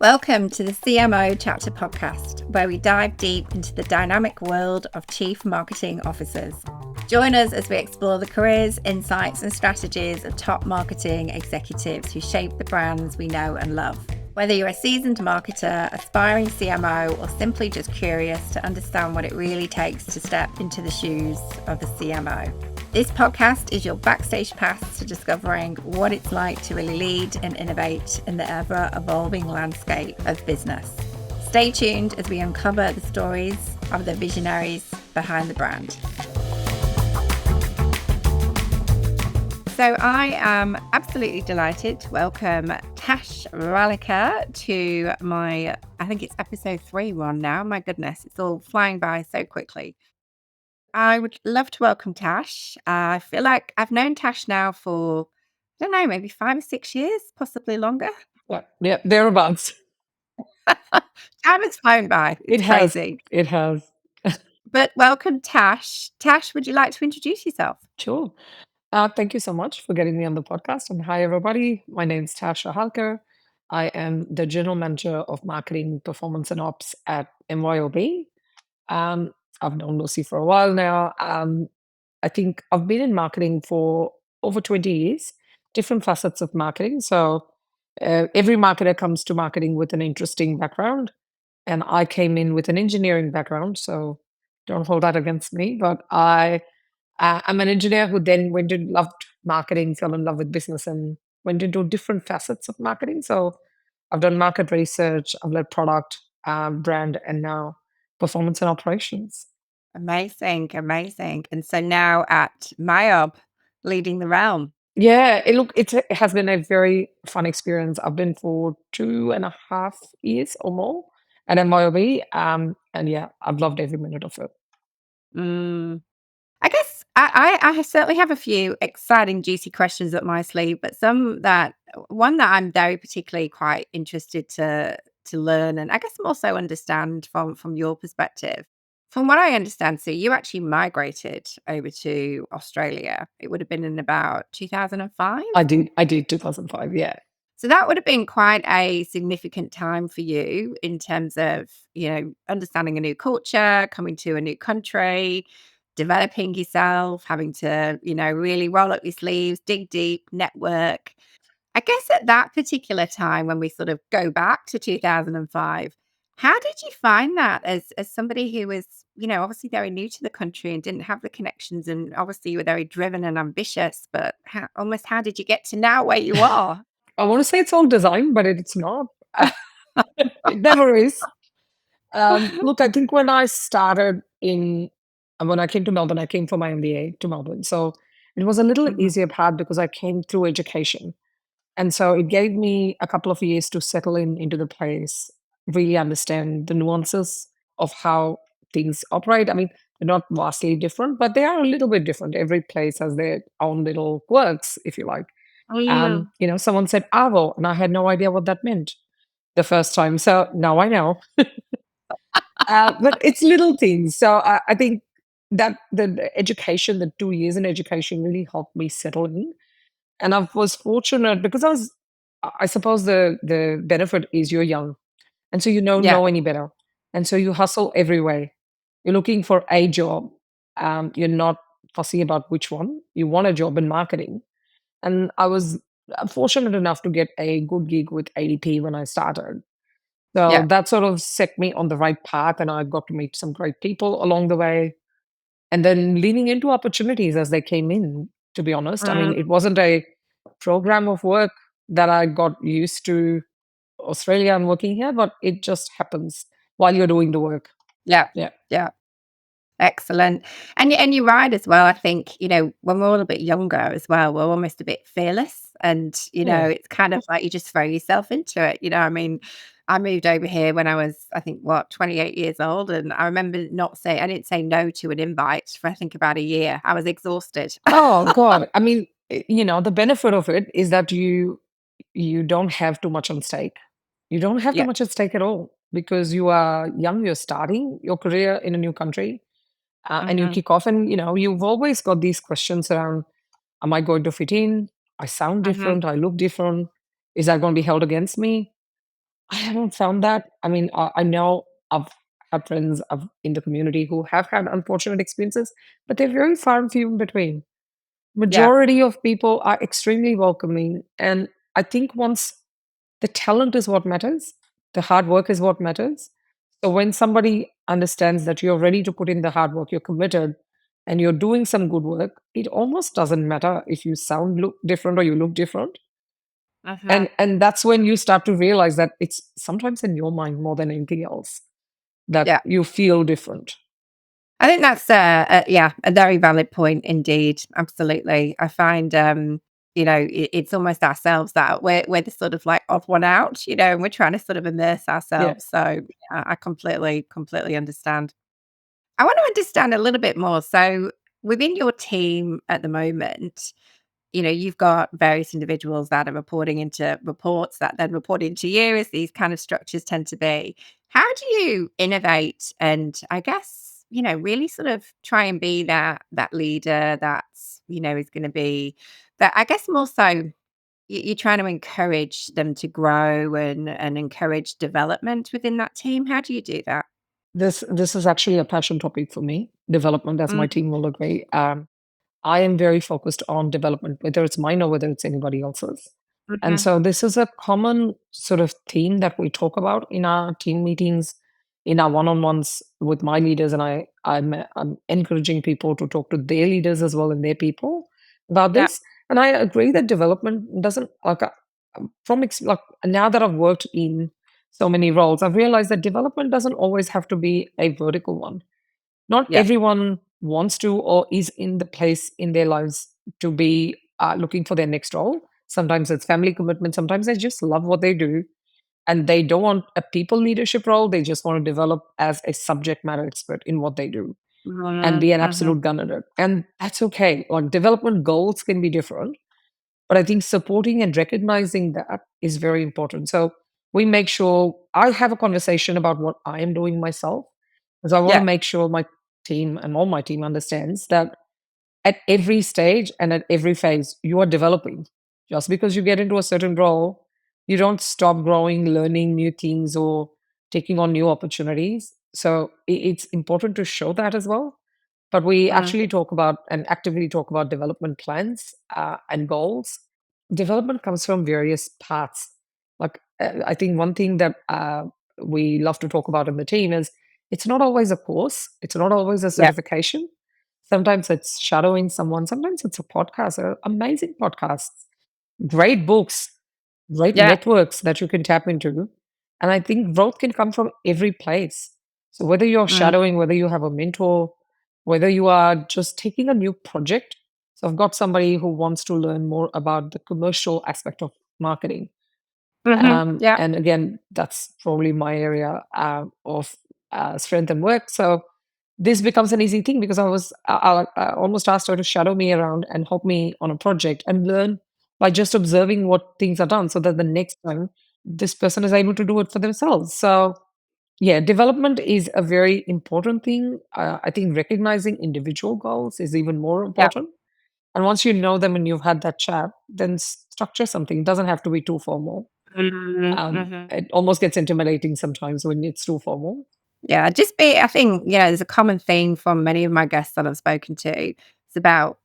Welcome to the CMO Chapter podcast, where we dive deep into the dynamic world of Chief Marketing Officers. Join us as we explore the careers, insights, and strategies of top marketing executives who shape the brands we know and love. Whether you're a seasoned marketer, aspiring CMO, or simply just curious to understand what it really takes to step into the shoes of a CMO. This podcast is your backstage pass to discovering what it's like to really lead and innovate in the ever-evolving landscape of business. Stay tuned as we uncover the stories of the visionaries behind the brand. So I am absolutely delighted to welcome Tash Rahalkar to my, I think it's episode 3 we're on now. My goodness, it's all flying by so quickly. I would love to welcome Tash. I feel like I've known Tash now for, I don't know, maybe 5 or 6 years, possibly longer. Yeah, thereabouts. Time has flown by. It's crazy. It has. But welcome, Tash. Tash, would you like to introduce yourself? Sure. Thank you so much for getting me on the podcast. And hi, everybody. My name is Tash Rahalkar. I am the General Manager of Marketing, Performance, and Ops at MYOB. I've known Lucy for a while now. I think I've been in marketing for over 20 years, different facets of marketing. So every marketer comes to marketing with an interesting background. And I came in with an engineering background. So don't hold that against me. But I'm an engineer who then went and loved marketing, fell in love with business, and went into different facets of marketing. So I've done market research, I've led product, brand, and now performance and operations. Amazing, amazing. And so now at MYOB, leading the realm. Yeah, it has been a very fun experience. I've been for 2.5 years or more at MYOB, and yeah, I've loved every minute of it. Mm. I guess I certainly have a few exciting, juicy questions up my sleeve, but one that I'm very particularly quite interested to learn, and I guess more so understand from your perspective. From what I understand, so you actually migrated over to Australia. It would have been in about 2005. I did 2005, yeah. So that would have been quite a significant time for you in terms of, understanding a new culture, coming to a new country, developing yourself, having to, really roll up your sleeves, dig deep, network. I guess at that particular time, when we sort of go back to 2005, how did you find that as somebody who was, obviously very new to the country and didn't have the connections, and obviously you were very driven and ambitious, but how did you get to now where you are? I want to say it's all design, but it's not. It never is. Look, I think when I came to Melbourne, I came for my MBA to Melbourne. So it was a little Mhm. easier path because I came through education. And so it gave me a couple of years to settle into the place, really understand the nuances of how things operate. I mean, they're not vastly different, but they are a little bit different. Every place has their own little quirks, if you like. Oh, yeah. Someone said Avo, and I had no idea what that meant the first time. So now I know. But it's little things. So I think that the education, the 2 years in education, really helped me settle in. And I was fortunate because I suppose the benefit is you're young, and so you don't Yeah. know any better, and so you hustle every way. You're looking for a job. You're not fussy about which one. You want a job in marketing, and I was fortunate enough to get a good gig with ADP when I started. So Yeah. that sort of set me on the right path, and I got to meet some great people along the way. And then leaning into opportunities as they came in, to be honest. I mean, Mm. it wasn't a program of work that I got used to Australia and working here, but it just happens while you're doing the work. Yeah. Yeah. Yeah. Excellent. And you're right as well. I think, when we're all a bit younger as well, we're almost a bit fearless. And, Yeah. it's kind of like you just throw yourself into it. I mean, I moved over here when I was, I think, 28 years old. And I remember I didn't say no to an invite for, I think, about a year. I was exhausted. Oh God. I mean, the benefit of it is that you don't have too much on stake. You don't have too Yeah. much at stake at all because you are young, you're starting your career in a new country, and you Hmm. kick off, and you've always got these questions around, am I going to fit in? I sound Hmm. different, I look different. Is that going to be held against me? I haven't found that. I mean, I know I've had friends in the community who have had unfortunate experiences, but they're very far and few in between. Yeah. Majority of people are extremely welcoming, and I think once the talent is what matters, the hard work is what matters. So when somebody understands that you're ready to put in the hard work, you're committed, and you're doing some good work, it almost doesn't matter if you look different or you look different. Mhm. And that's when you start to realize that it's sometimes in your mind more than anything else that Yeah. you feel different. I think that's yeah, a very valid point indeed. Absolutely. I find it's almost ourselves that we're the sort of like odd one out, and we're trying to sort of immerse Yeah. ourselves. So I completely understand. I want to understand a little bit more. So within your team at the moment, you've got various individuals that are reporting into reports that then report into you, as these kind of structures tend to be. How do you innovate and I guess, really sort of try and be that leader that's, is going to be that I guess more so you're trying to encourage them to grow and encourage development within that team. How do you do that? This is actually a passion topic for me, development, as my Mm, team will agree. I am very focused on development, whether it's mine or whether it's anybody else's. And mhm. so this is a common sort of theme that we talk about in our team meetings, in our one-on-ones with my leaders, and I'm encouraging people to talk to their leaders as well and their people about Yeah. this. And I agree that development doesn't like now that I've worked in so many roles, I've realized that development doesn't always have to be a vertical one. Not Yeah. everyone wants to or is in the place in their lives to be looking for their next role. Sometimes it's family commitment. Sometimes they just love what they do and they don't want a people leadership role. They just want to develop as a subject matter expert in what they do and Mhm, be an mhm. absolute gun at it. And that's okay. Like development goals can be different, but I think supporting and recognizing that is very important. So we make sure I have a conversation about what I am doing myself, because I want to Yeah. make sure my team and all my team understands that at every stage and at every phase, you are developing. Just because you get into a certain role, you don't stop growing, learning new things, or taking on new opportunities. So it's important to show that as well. But we Mm, actually talk about and actively talk about development plans and goals. Development comes from various paths. I think one thing that we love to talk about in the team is it's not always a course, it's not always a yeah. certification. Sometimes it's shadowing someone, sometimes it's a podcast, amazing podcasts, great books, great Yeah. networks that you can tap into. And I think growth can come from every place. So whether you're Mm, shadowing, whether you have a mentor, whether you are just taking a new project. So I've got somebody who wants to learn more about the commercial aspect of marketing. mhm. Yeah. And again, that's probably my area of strength and work. So this becomes an easy thing because I almost asked her to shadow me around and help me on a project and learn by just observing what things are done, so that the next time this person is able to do it for themselves. So yeah, development is a very important thing. I think recognizing individual goals is even more Yeah. important. And once you know them and you've had that chat, then structure something. It doesn't have to be too formal. Mhm, mhm. It almost gets intimidating sometimes when it's too formal. Yeah, I think, there's a common theme from many of my guests that I've spoken to. It's about,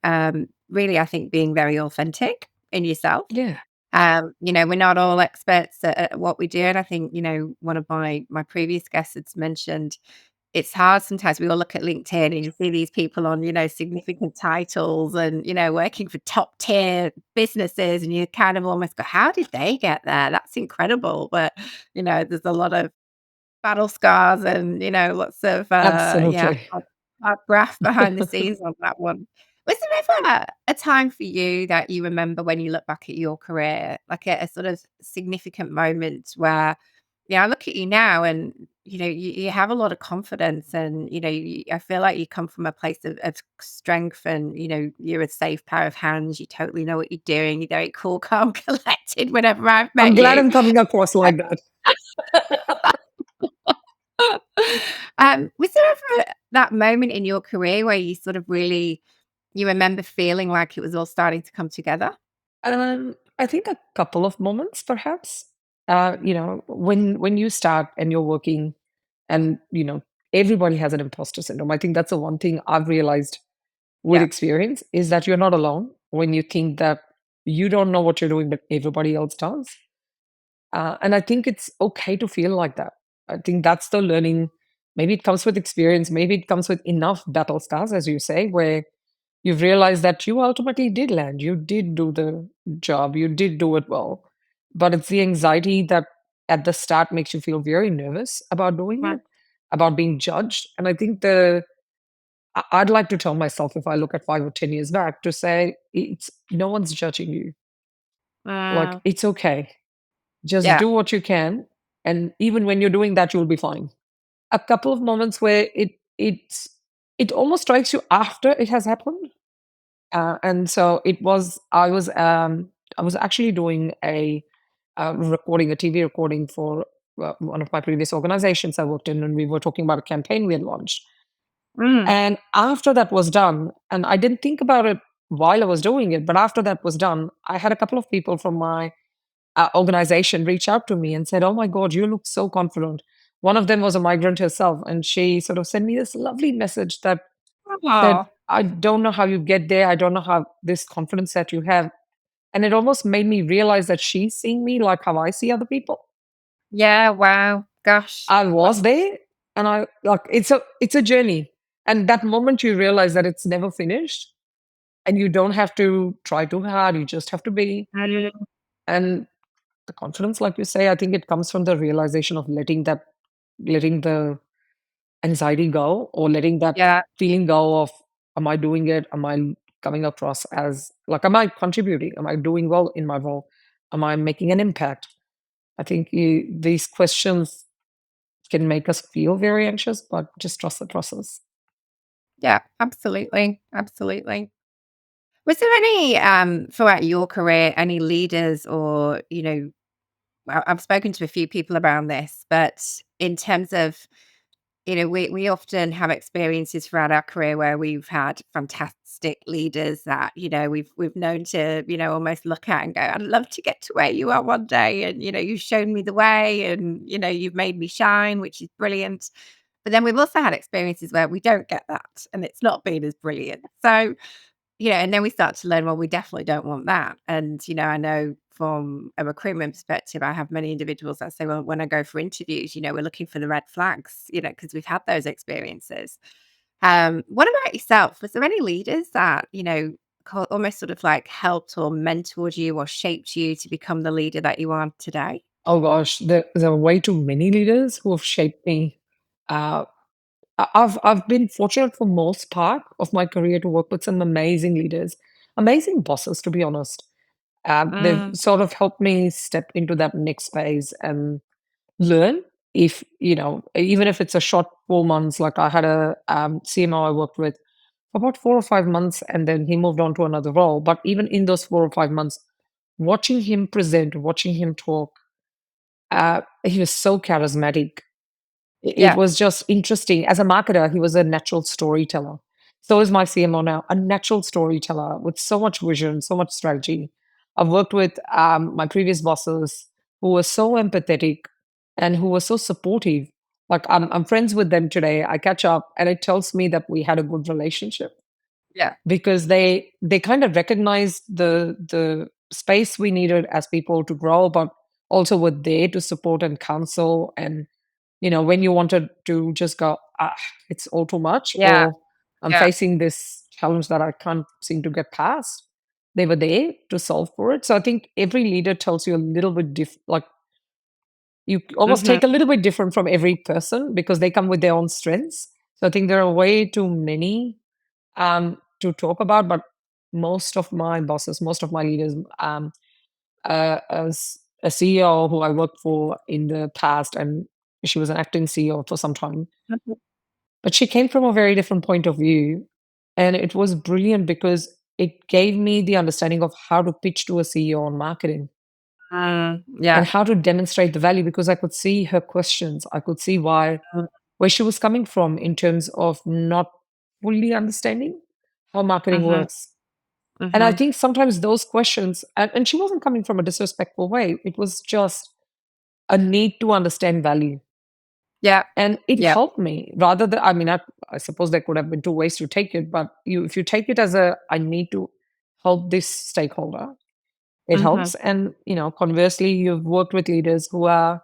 really, I think, being very authentic in yourself. Yeah, We're not all experts at what we do, and I think, one of my previous guests had mentioned it's hard sometimes. We all look at LinkedIn and you see these people on, significant titles and, working for top tier businesses, and you kind of almost go, "How did they get there? That's incredible." But, there's a lot of battle scars and, lots of, absolutely. hard graft behind the scenes on that one. Was there ever a time for you that you remember when you look back at your career, like a sort of significant moment where, I look at you now and, you have a lot of confidence and, I feel like you come from a place of strength and, you're a safe pair of hands. You totally know what you're doing. You're very cool, calm, collected whenever I've I'm met glad you. I'm coming across like that. Was there ever that moment in your career where you sort of really you remember feeling like it was all starting to come together? I think a couple of moments, perhaps. when you start and you're working, and everybody has an imposter syndrome. I think that's the one thing I've realized with Yeah. experience, is that you're not alone when you think that you don't know what you're doing, but everybody else does. And I think it's okay to feel like that. I think that's the learning. Maybe it comes with experience. Maybe it comes with enough battle scars, as you say, where you've realized that you ultimately did land. You did do the job. You did do it well. But it's the anxiety that at the start makes you feel very nervous about doing Wow. it, about being judged. And I think I'd like to tell myself, if I look at 5 or 10 years back, to say it's no one's judging you. Like, Wow. it's okay. Just Yeah. do what you can, and even when you're doing that, you'll be fine. A couple of moments where it almost strikes you after it has happened, and so it was. I was actually doing a TV recording for one of my previous organizations I worked in, and we were talking about a campaign we had launched. Mm. And after that was done, and I didn't think about it while I was doing it, but after that was done, I had a couple of people from my organization reach out to me and said, "Oh my God, you look so confident." One of them was a migrant herself, and she sort of sent me this lovely message that said, Oh. "I don't know how you get there. I don't know how this confidence that you have." And it almost made me realize that she's seeing me like how I see other people. Yeah. Wow. Gosh. I was there, and I like it's a journey. And that moment you realize that it's never finished, and you don't have to try too hard. You just have to be. Mm. And the confidence, like you say, I think it comes from the realization of letting the anxiety go, or letting that Yeah. feeling go of, am I doing it? Am I coming across as like, am I contributing? Am I doing well in my role? Am I making an impact? I think these questions can make us feel very anxious, but just trust the process. Yeah. Absolutely. Absolutely. Was there any, throughout your career, any leaders or, I've spoken to a few people around this, but in terms of, we often have experiences throughout our career where we've had fantastic leaders that, we've known to, almost look at and go, I'd love to get to where you are one day. And, you've shown me the way and, you've made me shine, which is brilliant. But then we've also had experiences where we don't get that and it's not been as brilliant. So, and then we start to learn, well, we definitely don't want that. And, I know from a recruitment perspective, I have many individuals that say, well, when I go for interviews, we're looking for the red flags, because we've had those experiences. What about yourself? Was there any leaders that, almost sort of like helped or mentored you or shaped you to become the leader that you are today? Oh gosh, there are way too many leaders who have shaped me. Uh, I've been fortunate for most part of my career to work with some amazing leaders, amazing bosses, to be honest. They've Mm, sort of helped me step into that next phase and learn. If even if it's a short 4 months, like I had a CMO I worked with for about 4 or 5 months, and then he moved on to another role. But even in those 4 or 5 months, watching him present, watching him talk, he was so charismatic. It yeah, was just interesting. As a marketer, he was a natural storyteller. So is my CMO now, a natural storyteller with so much vision, so much strategy. I've worked with my previous bosses who were so empathetic and who were so supportive. Like, I'm friends with them today. I catch up, and it tells me that we had a good relationship, yeah, because they kind of recognized the space we needed as people to grow, but also were there to support and counsel. And when you wanted to just go, it's all too much, yeah, or I'm yeah. facing this challenge that I can't seem to get past, they were there to solve for it. So I think every leader tells you a little bit like, you almost Hmm. take a little bit different from every person, because they come with their own strengths. So I think there are way too many to talk about, but most of my bosses, most of my leaders, as a CEO who I worked for in the past, and she was an acting CEO for some time, but she came from a very different point of view. And it was brilliant because it gave me the understanding of how to pitch to a CEO on marketing, Yeah. and how to demonstrate the value, because I could see her questions. I could see where she was coming from in terms of not fully understanding how marketing Mm-hmm. works. And I Hmm. think sometimes those questions, and she wasn't coming from a disrespectful way. It was just a need to understand value. Yeah. And it Yeah. helped me rather than, I mean, I suppose there could have been two ways to take it, but if you take it as I need to help this stakeholder, it Hmm. helps. And, conversely, you've worked with leaders who are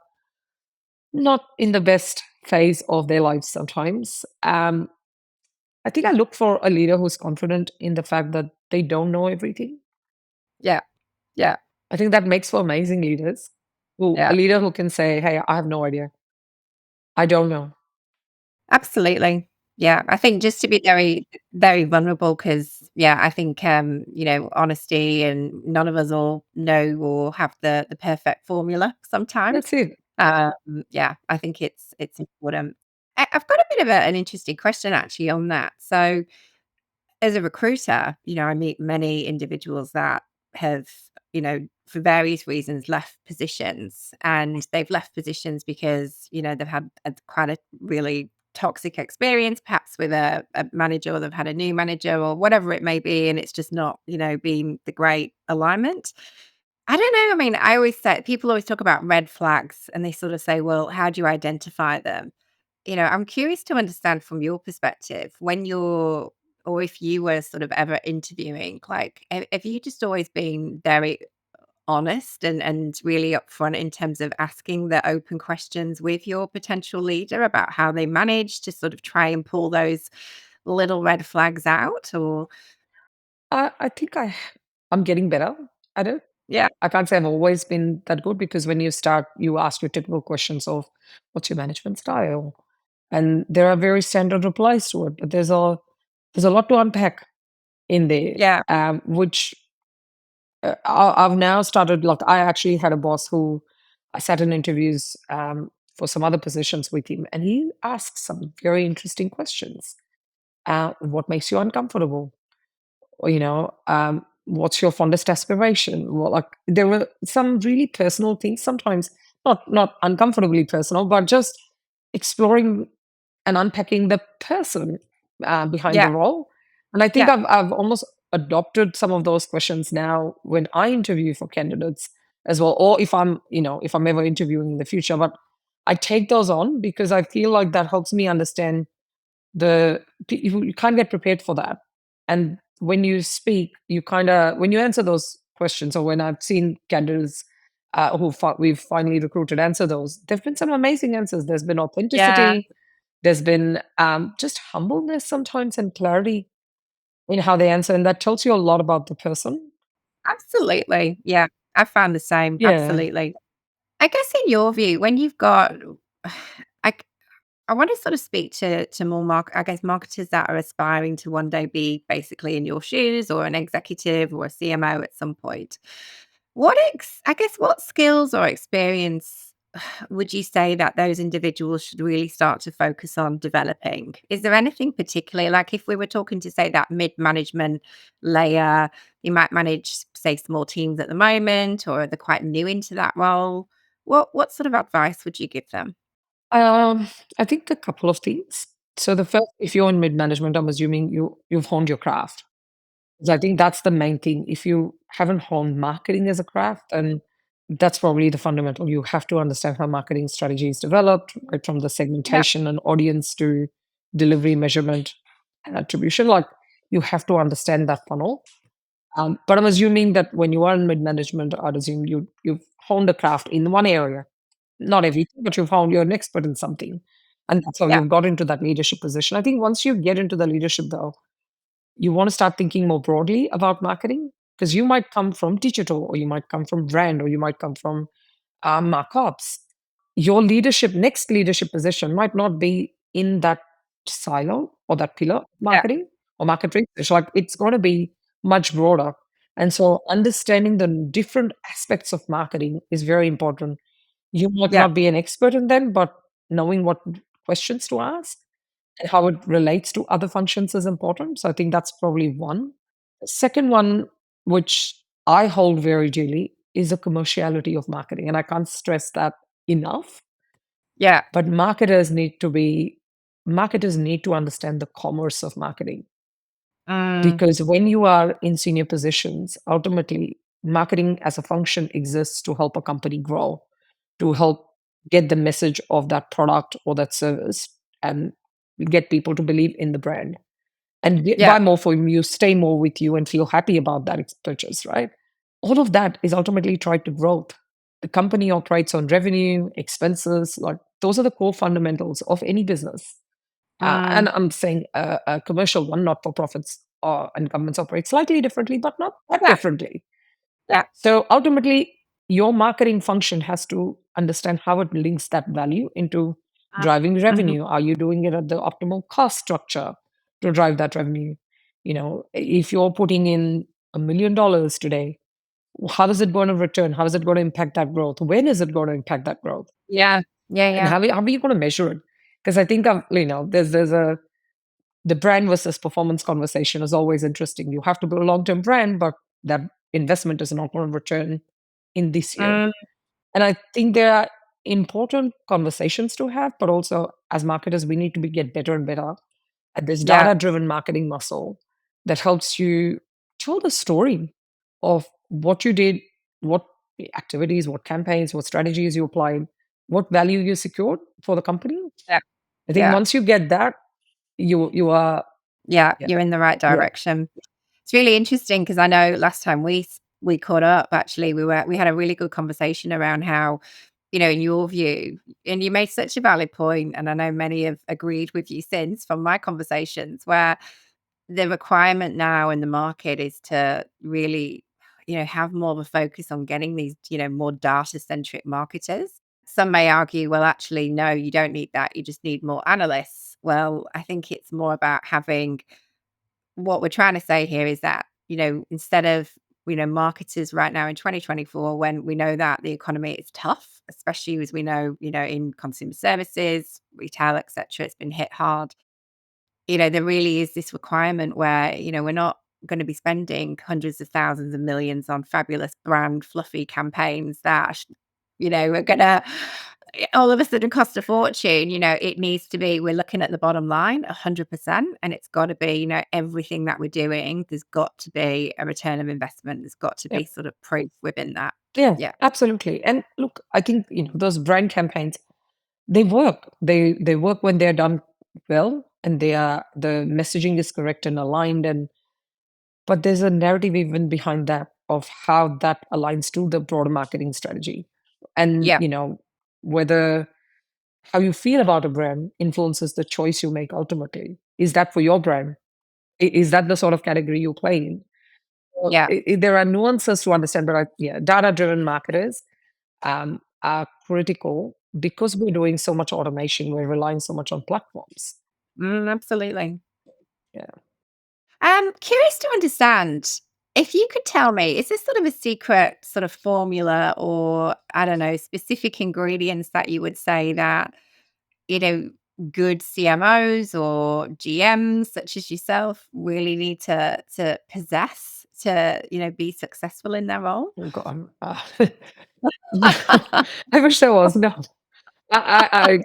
not in the best phase of their lives sometimes. I think I look for a leader who's confident in the fact that they don't know everything. Yeah. Yeah. I think that makes for amazing leaders. A Yeah. leader who can say, "Hey, I have no idea. I don't know." Absolutely. Yeah, I think just to be very, very vulnerable because, yeah, I think, honesty and none of us all know or have the perfect formula sometimes. That's it. Yeah, I think it's important. I've got a bit of an interesting question actually on that. So as a recruiter, I meet many individuals that have, for various reasons left positions, and they've left positions because, they've had quite a really toxic experience, perhaps with a manager, or they've had a new manager or whatever it may be. And it's just not, been the great alignment. I don't know. I mean, I always say people always talk about red flags and they sort of say, well, how do you identify them? I'm curious to understand from your perspective when you're, or if you were sort of ever interviewing, like, have you just always been very honest and really upfront in terms of asking the open questions with your potential leader about how they manage to sort of try and pull those little red flags out? Or, I think I'm getting better at it. yeah, I can't say I've always been that good because when you start, you ask your typical questions of what's your management style, and there are very standard replies to it. But there's a lot to unpack in there, yeah, which I've now started. Like I actually had a boss who I sat in interviews for some other positions with him, and he asked some very interesting questions. What makes you uncomfortable? Or, what's your fondest aspiration? Well, like there were some really personal things sometimes, not uncomfortably personal, but just exploring and unpacking the person behind the yeah, role. And I think yeah, I've almost adopted some of those questions now when I interview for candidates as well, or if I'm ever interviewing in the future. But I take those on because I feel like that helps me understand you can't get prepared for that. And when you speak, when you answer those questions, or when I've seen candidates we've finally recruited answer those, there've been some amazing answers. There's been yeah. authenticity. There's been just humbleness sometimes and clarity in how they answer, and that tells you a lot about the person. Absolutely. Yeah, I found the same. Yeah. Absolutely. I guess in your view, when you've got, I I want to sort of speak to more I guess marketers that are aspiring to one day be basically in your shoes, or an executive or a CMO at some point. I guess what skills or experience would you say that those individuals should really start to focus on developing? Is there anything particularly, like if we were talking to say that mid-management layer, you might manage say small teams at the moment, or they're quite new into that role. What sort of advice would you give them? Um, I think a couple of things. So the first, if you're in mid management, I'm assuming you've honed your craft. So I think that's the main thing. If you haven't honed marketing as a craft, and that's probably the fundamental. You have to understand how marketing strategy is developed, right from the Yeah, segmentation and audience to delivery measurement and attribution. Like you have to understand that funnel. But I'm assuming that when you are in mid management, I'd assume you've honed the craft in one area, not everything, but you've found you're an expert in something, and that's how yeah, you've got into that leadership position. I think once you get into the leadership, though, you want to start thinking more broadly about marketing because you might come from digital, or you might come from brand, or you might come from markups. Your next leadership position might not be in that silo or that pillar of yeah, marketing or market research. Like it's going to be much broader. And so understanding the different aspects of marketing is very important. You might yeah, not be an expert in them, but knowing what questions to ask and how it relates to other functions is important. So I think that's probably one. The second one, which I hold very dearly, is the commerciality of marketing. And I can't stress that enough. yeah. But marketers need to understand the commerce of marketing. Mm, Because when you are in senior positions, ultimately marketing as a function exists to help a company grow, to help get the message of that product or that service and get people to believe in the brand and Yeah. buy more from you, stay more with you, and feel happy about that purchase, right? All of that is ultimately tied to growth. The company operates on revenue, expenses, like those are the core fundamentals of any business. And Mm, I'm saying a commercial one, not for profits and governments operate slightly differently, but not that yeah. differently. Yeah. So ultimately, your marketing function has to understand how it links that value into driving Mm-hmm. revenue. Are you doing it at the optimal cost structure to drive that revenue? If you're putting in $1 million today, how is it going to return? How is it going to impact that growth? When is it going to impact that growth? Yeah. Yeah. And Yeah. how are you going to measure it? Because I think there's a the brand versus performance conversation is always interesting. You have to build a long-term brand, but that investment is not going to return in this year. Mm, And I think there are important conversations to have, but also as marketers, we need to get better and better at this yeah. data-driven marketing muscle that helps you tell the story of what you did, what activities, what campaigns, what strategies you applied, what value you secured for the company. Yeah. I think Yeah. once you get that, you are Yeah. yeah You're in the right yeah direction. It's really interesting because I know last time we caught up, actually, we had a really good conversation around how, in your view, and you made such a valid point, and I know many have agreed with you since from my conversations, where the requirement now in the market is to really, have more of a focus on getting these, more data centric marketers. Some may argue, well, actually, no, you don't need that. You just need more analysts. Well, I think it's more about having, what we're trying to say here is that, instead of, marketers right now in 2024, when we know that the economy is tough, especially as we know, in consumer services, retail, etc., it's been hit hard. There really is this requirement where, we're not going to be spending hundreds of thousands of millions on fabulous brand fluffy campaigns that, are going to all of a sudden cost a fortune. It needs to be, we're looking at the bottom line 100%. And it's got to be, everything that we're doing, there's got to be a return of investment. There's got to yeah be sort of proof within that. yeah Yeah. absolutely. And look, I think those brand campaigns, they work. They work when they're done well, and the messaging is correct and aligned. And but there's a narrative even behind that of how that aligns to the broader marketing strategy, and Yeah. whether how you feel about a brand influences the choice you make ultimately. Is that for your brand? Is that the sort of category you play in? Well, Yeah. there are nuances to understand, but data-driven marketers are critical because we're doing so much automation. We're relying so much on platforms. Absolutely. Yeah. Curious to understand, if you could tell me, is this sort of a secret sort of formula, or I don't know, specific ingredients that you would say that, you know, good CMOs or GMs such as yourself really need to possess to, be successful in their role? Oh God. I wish there was. No, I,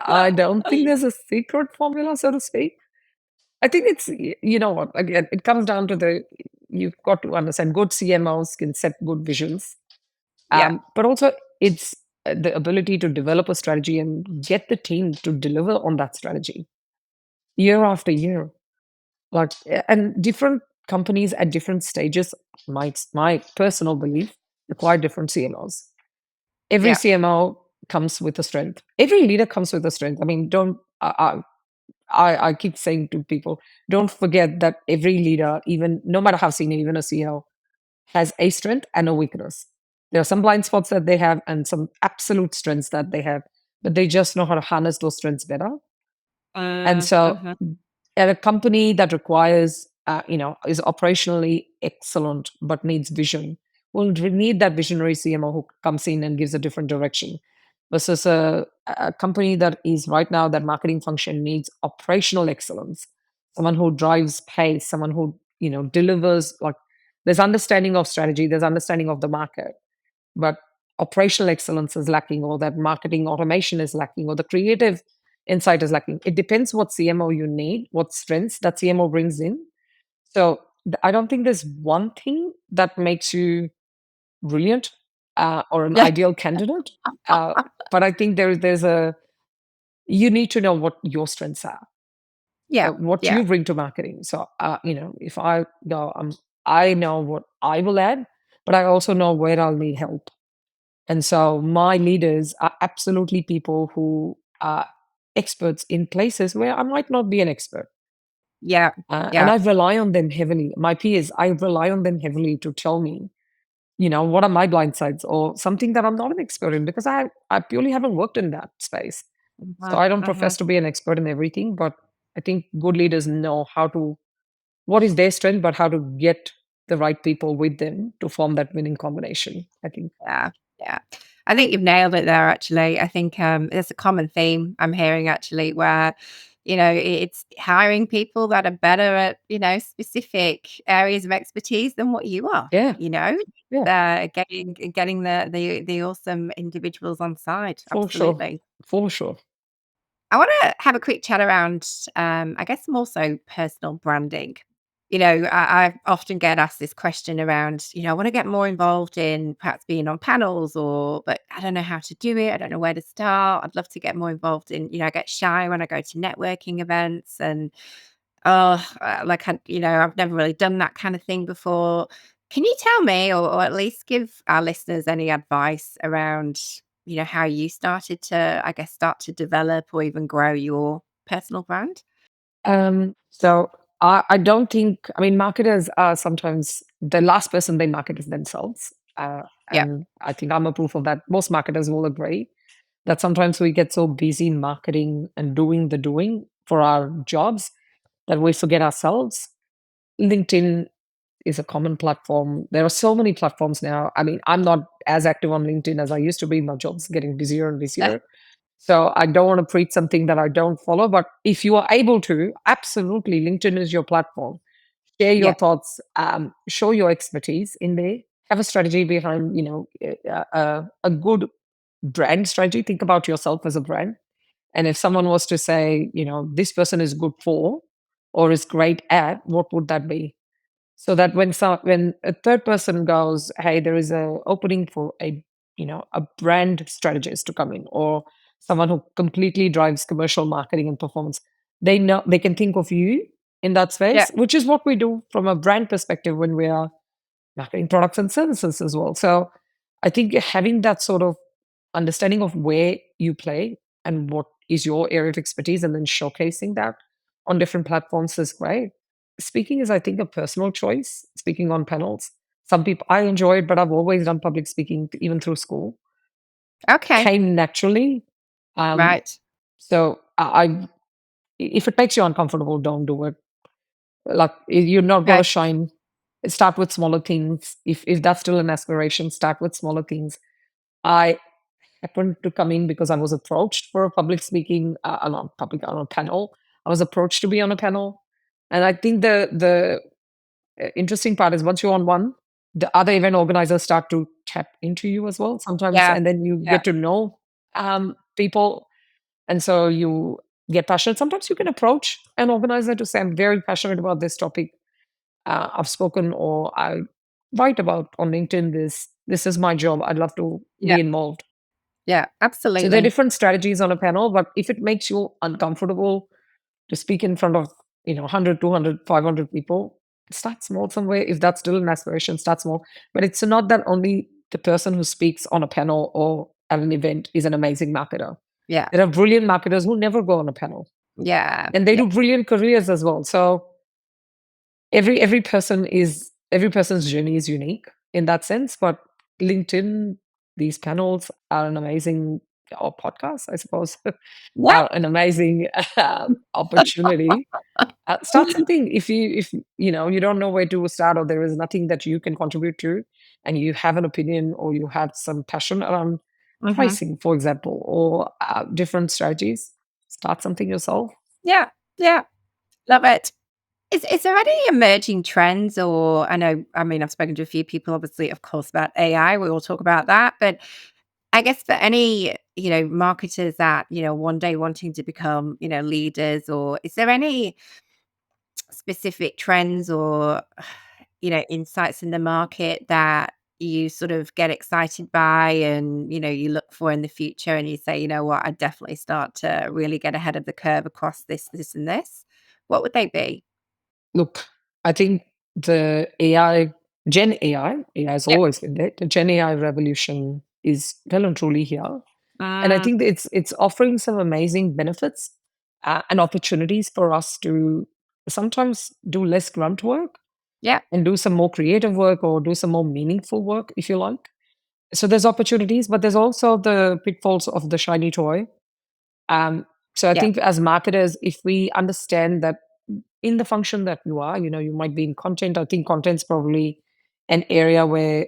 I don't think there's a secret formula, so to speak. I think it's, you know what, again, it comes down to you've got to understand good CMOs can set good visions. Yeah. But also it's the ability to develop a strategy and get the team to deliver on that strategy year after year. Like, and different companies at different stages, my personal belief, require different CMOs. Every Yeah. CMO comes with a strength. Every leader comes with a strength. I mean, don't I keep saying to people, don't forget that every leader, even no matter how senior, even a CEO, has a strength and a weakness. There are some blind spots that they have and some absolute strengths that they have, but they just know how to harness those strengths better. And so, Mhm. at a company that requires, is operationally excellent but needs vision, will need that visionary CMO who comes in and gives a different direction. Versus a company that is right now, that marketing function needs operational excellence, someone who drives pace, someone who delivers. Like, there's understanding of strategy, there's understanding of the market, but operational excellence is lacking, or that marketing automation is lacking, or the creative insight is lacking. It depends what CMO you need, what strengths that CMO brings in. So I don't think there's one thing that makes you brilliant. or an Yeah. ideal candidate. Uh, but I think there's a you need to know what your strengths are, Yeah. what Yeah. you bring to marketing. So, if I go, I know what I will add, but I also know where I'll need help. And so my leaders are absolutely people who are experts in places where I might not be an expert. Yeah. And Yeah. I rely on them heavily. My peers, I rely on them heavily to tell me, what are my blind sides or something that I'm not an expert in because I purely haven't worked in that space. So Mhm, I don't mhm. profess to be an expert in everything, but I think good leaders know what is their strength, but how to get the right people with them to form that winning combination, I think. Yeah, yeah. I think you've nailed it there, actually. I think, there's a common theme I'm hearing actually where, it's hiring people that are better at, specific areas of expertise than what you are, Yeah, you know? yeah, Getting the awesome individuals on side. for sure. Absolutely. For sure. I wanna have a quick chat around, I guess more so personal branding. I often get asked this question around, I wanna get more involved in perhaps being on panels but I don't know how to do it. I don't know where to start. I'd love to get more involved in, I get shy when I go to networking events and, I've never really done that kind of thing before. Can you tell me or at least give our listeners any advice around, how you started to, I guess, start to develop or even grow your personal brand? So I don't think, I mean, marketers are sometimes the last person they market is themselves. Yeah. And I think I'm a proof of that. Most marketers will agree that sometimes we get so busy in marketing and doing the doing for our jobs that we forget ourselves. LinkedIn is a common platform. There are so many platforms now. I mean, I'm not as active on LinkedIn as I used to be. My job's getting busier and busier. So I don't want to preach something that I don't follow. But if you are able to, absolutely, LinkedIn is your platform. Share your Yeah. thoughts, show your expertise in there. Have a strategy behind, a good brand strategy. Think about yourself as a brand. And if someone was to say, this person is good for or is great at, what would that be? So that when a third person goes, hey, there is a opening for a brand strategist to come in, or someone who completely drives commercial marketing and performance, they know they can think of you in that Yeah. space, which is what we do from a brand perspective when we are marketing products and services as well. So I think having that sort of understanding of where you play and what is your area of expertise and then showcasing that on different platforms is great. Speaking is, I think, a personal choice, speaking on panels. Some people, I enjoy it, but I've always done public speaking, even through school. Okay. Came naturally. Um, Right. so if it makes you uncomfortable, don't do it. Like you're not going to Okay. shine. Start with smaller things. If that's still an aspiration, start with smaller things. I happened to come in because I was approached for a public speaking, not public, on a panel. I was approached to be on a panel, and I think the interesting part is once you're on one, the other event organizers start to tap into you as well sometimes, Yeah. and then you Yeah. get to know people, and so you get passionate. Sometimes you can approach an organizer to say, "I'm very passionate about this topic. I've spoken or I write about on LinkedIn this. This is my job. I'd love to Yeah. be involved." Yeah. So there are Absolutely. different strategies on a panel, but if it makes you uncomfortable to speak in front of 100, 200, 500 people, start small somewhere. If that's still an aspiration, start small. But it's not that only the person who speaks on a panel or at an event is an amazing marketer. Yeah. There are brilliant marketers who never go on a panel, Yeah. and they Yeah. do brilliant careers as well. So every person's journey is unique in that sense. But LinkedIn, these panels are an amazing, or podcasts, I suppose, Yeah. are an amazing opportunity. Start something if you don't know where to start or there is nothing that you can contribute to, and you have an opinion or you have some passion around Mhm. pricing, for example, or different strategies. Start something yourself. Yeah. Yeah. Love it. Is there any emerging trends or I mean, I've spoken to a few people, obviously, of course, about AI. We all talk about that. But I guess for any, marketers that, one day wanting to become, leaders, or is there any specific trends or, insights in the market that you sort of get excited by and, you look for in the future and you say, you know what, I definitely start to really get ahead of the curve across this, this, and this? What would they be? Look, I think the AI, Gen AI has Yep. always been there. The Gen AI revolution is well and truly here. And I Mm, think that it's offering some amazing benefits and opportunities for us to sometimes do less grunt work yeah. and do some more creative work or do some more meaningful work, if you like. So there's opportunities, but there's also the pitfalls of the shiny toy. Um, so I Yeah. think as marketers, if we understand that in the function that you are, you might be in content. I think content's probably an area where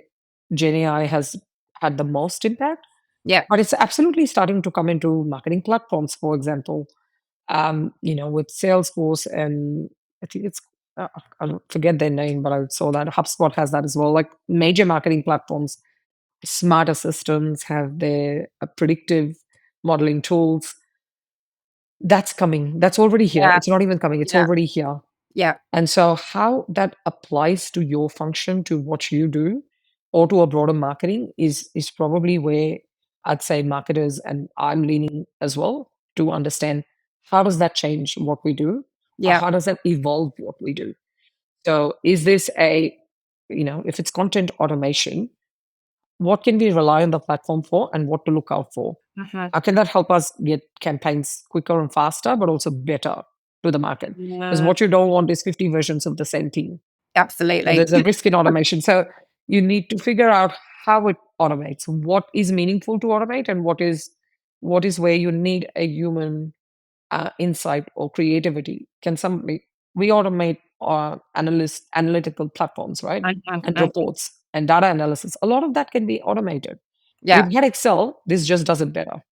Gen AI has had the most impact, Yeah. but it's absolutely starting to come into marketing platforms, for example, with Salesforce and I think it's, I forget their name, but I saw that HubSpot has that as well. Like major marketing platforms, smarter systems have their predictive modeling tools. That's coming. That's already here. Yeah. It's not even coming. It's Yeah. already here. Yeah. And so, how that applies to your function, to what you do, or to a broader marketing is probably where I'd say marketers and I'm leaning as well to understand how does that change what we do, or Yeah. how does that evolve what we do. So, is this if it's content automation, what can we rely on the platform for, and what to look out for? Mhm. How can that help us get campaigns quicker and faster, but also better to the market? Because Mm, what you don't want is 50 versions of the same thing. So absolutely. there's a risk in automation. So you need to figure out how it automates, what is meaningful to automate, and what is where you need a human insight or creativity. Can somebody we automate analytical platforms, right? Mhm, And mhm. reports and data analysis. A lot of that can be automated. Yeah. We've had Excel, this just does it better.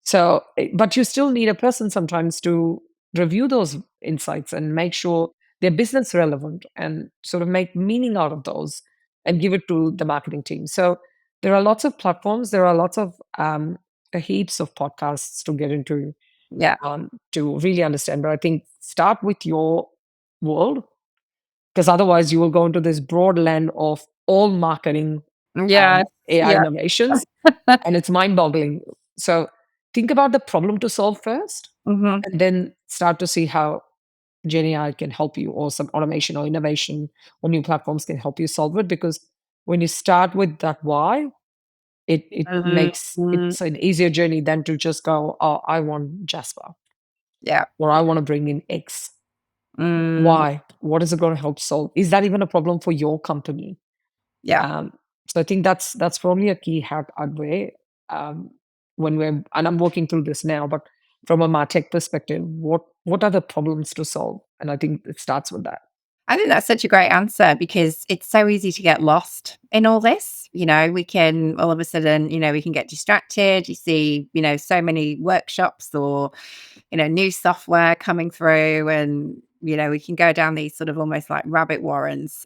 So, but you still need a person sometimes to review those insights and make sure they're business relevant and sort of make meaning out of those and give it to the marketing team. So there are lots of platforms, there are lots of heaps of podcasts to get into Yeah. to really understand. But I think start with your world because otherwise you will go into this broad land of all marketing Yes. AI Yeah. innovations and it's mind-boggling. So think about the problem to solve first, Mhm. and then start to see how Gen AI can help you, or some automation or innovation or new platforms can help you solve it. Because when you start with that why, it makes Mhm. it's an easier journey than to just go, oh, I want Jasper Yeah. or I want to bring in X. Mm, Why? What is it going to help solve? Is that even a problem for your company? yeah. Um, so I think that's probably a key hack I'd weigh um, when and I'm working through this now. But from a martech perspective, what are the problems to solve? And I think it starts with that. I think that's such a great answer because it's so easy to get lost in all this. We can all of a sudden, we can get distracted. You see, so many workshops or, new software coming through and, we can go down these sort of almost like rabbit warrens.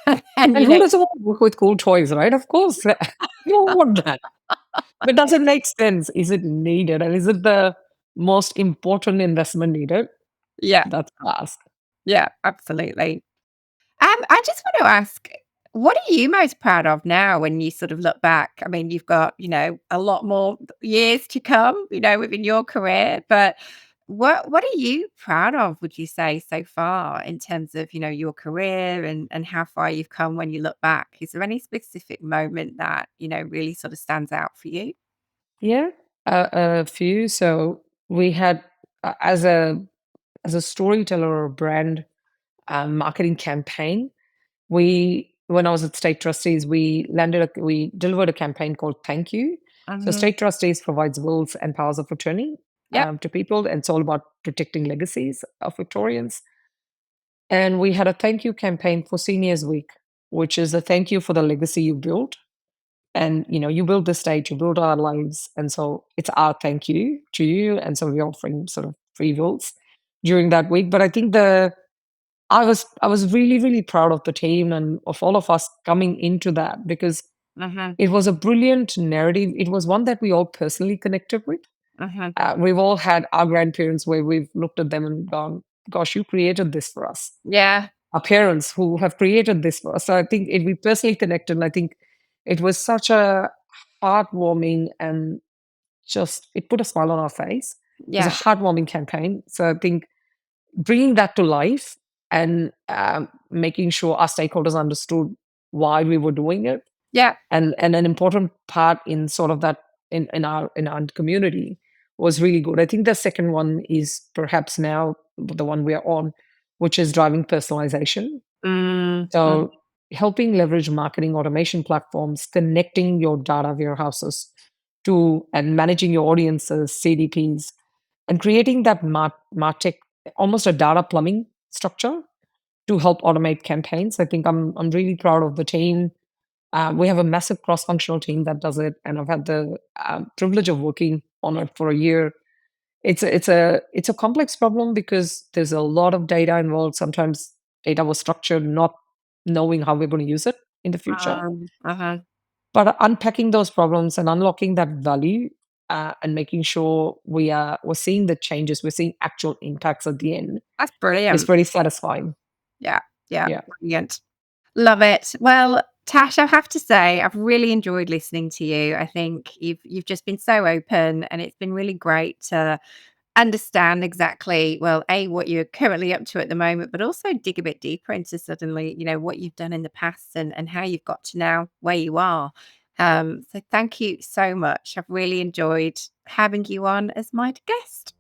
and, And who doesn't want to work with cool toys, right? Of course, you all want that. But does it make sense? Is it needed? And is it the most important investment needed? yeah, That's asked. yeah, absolutely. I just want to ask, what are you most proud of now when you sort of look back? I mean, you've got, a lot more years to come, within your career, but what are you proud of, would you say, so far in terms of, your career and how far you've come when you look back? Is there any specific moment that, really sort of stands out for you? Yeah, a few. So we had as a storyteller or brand marketing campaign. When I was at State Trustees, we delivered a campaign called Thank You. So Mhm. State Trustees provides wills and powers of attorney Yep. to people, and it's all about protecting legacies of Victorians. And we had a thank you campaign for Seniors Week, which is a thank you for the legacy you built. And you build the state, you build our lives, and so it's our thank you to you. And so we're offering sort of free wills during that week. But I think the I was really, really proud of the team and of all of us coming into that because Mhm. it was a brilliant narrative. It was one that we all personally connected with. Mhm. We've all had our grandparents where we've looked at them and gone, "Gosh, you created this for us." Yeah. our parents who have created this for us. So I think we personally connected, and I think it was such a heartwarming and just it put a smile on our face. It was a Yeah. heartwarming campaign. So I think bringing that to life and making sure our stakeholders understood why we were doing it, Yeah. and an important part in sort of that in our community was really good. I think the second one is perhaps now the one we are on, which is driving personalization. Mm, mm. So helping leverage marketing automation platforms, connecting your data warehouses to and managing your audiences, CDPs, and creating that martech, almost a data plumbing structure to help automate campaigns. I think I'm really proud of the team. We have a massive cross-functional team that does it, and I've had the privilege of working on it for a year. It's a complex problem because there's a lot of data involved. Sometimes data was structured, not knowing how we're going to use it in the future. Uh-huh. But unpacking those problems and unlocking that value, and making sure we're seeing the changes, we're seeing actual impacts at the end That's is brilliant. pretty satisfying. Yeah. Yeah. Yeah. Brilliant. Love it. Well, Tash, I have to say, I've really enjoyed listening to you. I think you've just been so open, and it's been really great to understand exactly, well, A, what you're currently up to at the moment, but also dig a bit deeper into suddenly, what you've done in the past and how you've got to now where you are. So thank you so much. I've really enjoyed having you on as my guest.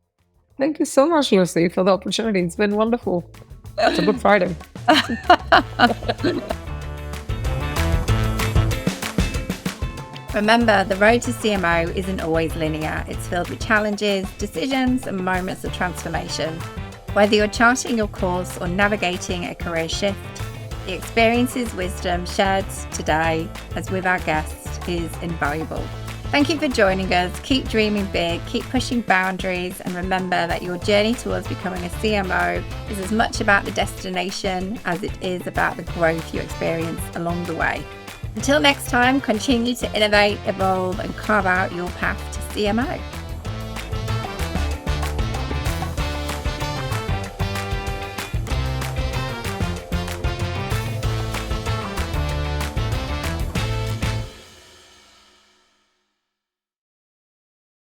Thank you so much, Lucy, for the opportunity. It's been wonderful. It's a good Friday. Remember, the road to CMO isn't always linear. It's filled with challenges, decisions, and moments of transformation. Whether you're charting your course or navigating a career shift, the experiences, wisdom shared today, as with our guests, is invaluable. Thank you for joining us. Keep dreaming big, keep pushing boundaries, and remember that your journey towards becoming a CMO is as much about the destination as it is about the growth you experience along the way. Until next time, continue to innovate, evolve, and carve out your path to CMO.